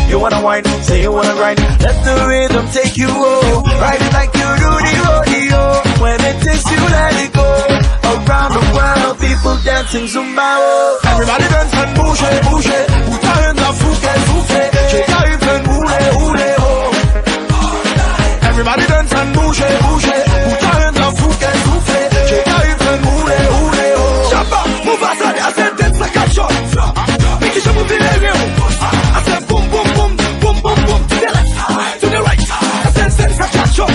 You wanna whine, say you wanna grind. Let the rhythm take you home. Ride it like you do the rodeo. When it takes you, let it go. Around the world, people dancing Zumba. Oh. Everybody dance and bouge, bouge. Put your hands up, souffle, souffle. Shake your hips and oule, oule, oh. Everybody dance and bouge, bouge. Put your hands up, souffle, souffle. Shake your hips and oule, oule, oh. Shabba, move aside, I said dance like a shot. Make it move in the room. I said boom, boom, boom, boom, boom, boom. To the left, to the right. I said dance like a shot.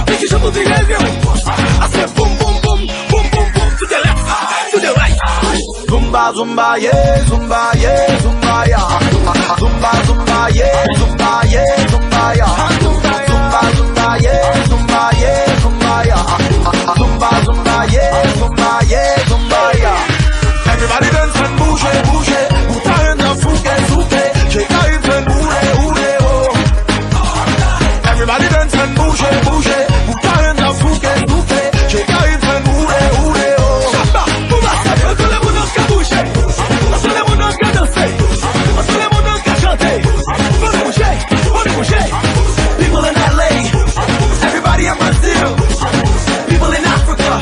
Make it move in the room. I said boom, boom, boom, boom, boom, boom. To the left, to the right. Zumba, zumba, yeah, zumba, yeah, zumba, yeah. Zumba, zumba, yeah, zumba, yeah, zumba, yeah. Zumba, zumba, yeah, zumba, yeah, zumba, yeah. Zumba, zumba, yeah, zumba, yeah, zumba, yeah. Everybody dance and bouge, bouge. Put your hands up, souffle, souffle. Shake your hips and oule, oule, oh. Everybody dance and bouge, bouge. Put your hands up, souffle, souffle. Shake your hips and oule, oule, oh. Shabba, move aside, tout le monde qui bouge. Tout le monde qui danse. Tout le monde qui chante. Faut bouger, faut bouger. People in LA, everybody in Brazil, people in Africa,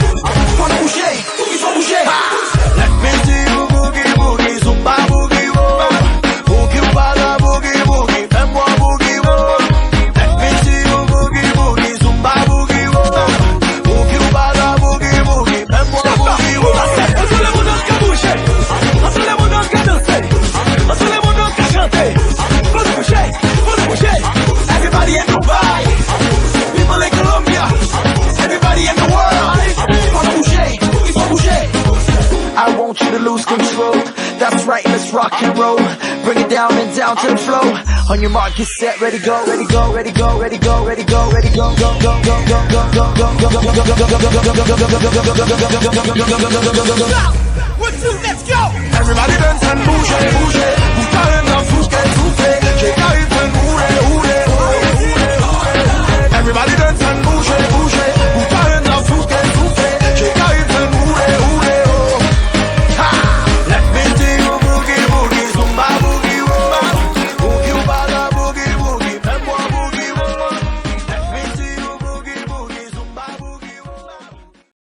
faut bouger, il faut bouger. Let me see you boogie boogie, zumba boogie whoa. Boogie wala boogie boogie, fais-moi boogie whoa. Let me see you boogie boogie, zumba boogie whoa. Boogie wala boogie boogie, fais-moi boogie whoa. Tout le monde qui bouge, tout le monde qui danse, tout le monde qui chante. Faut bouger, faut bouger. Everybody in Dubai, people in Colombia, everybody in the world. Faut bouger, il faut bouger. I want you to lose control. That's right, let's rock and roll. Bring it down and down to the flow. On your mark, get set, ready, go, ready, go, ready, go, ready, go, ready, go, ready, go, go, go, go, go, go, go, go, go, go, go. 1, 2, let's go. Everybody dance and bouge, bouge. Put your hands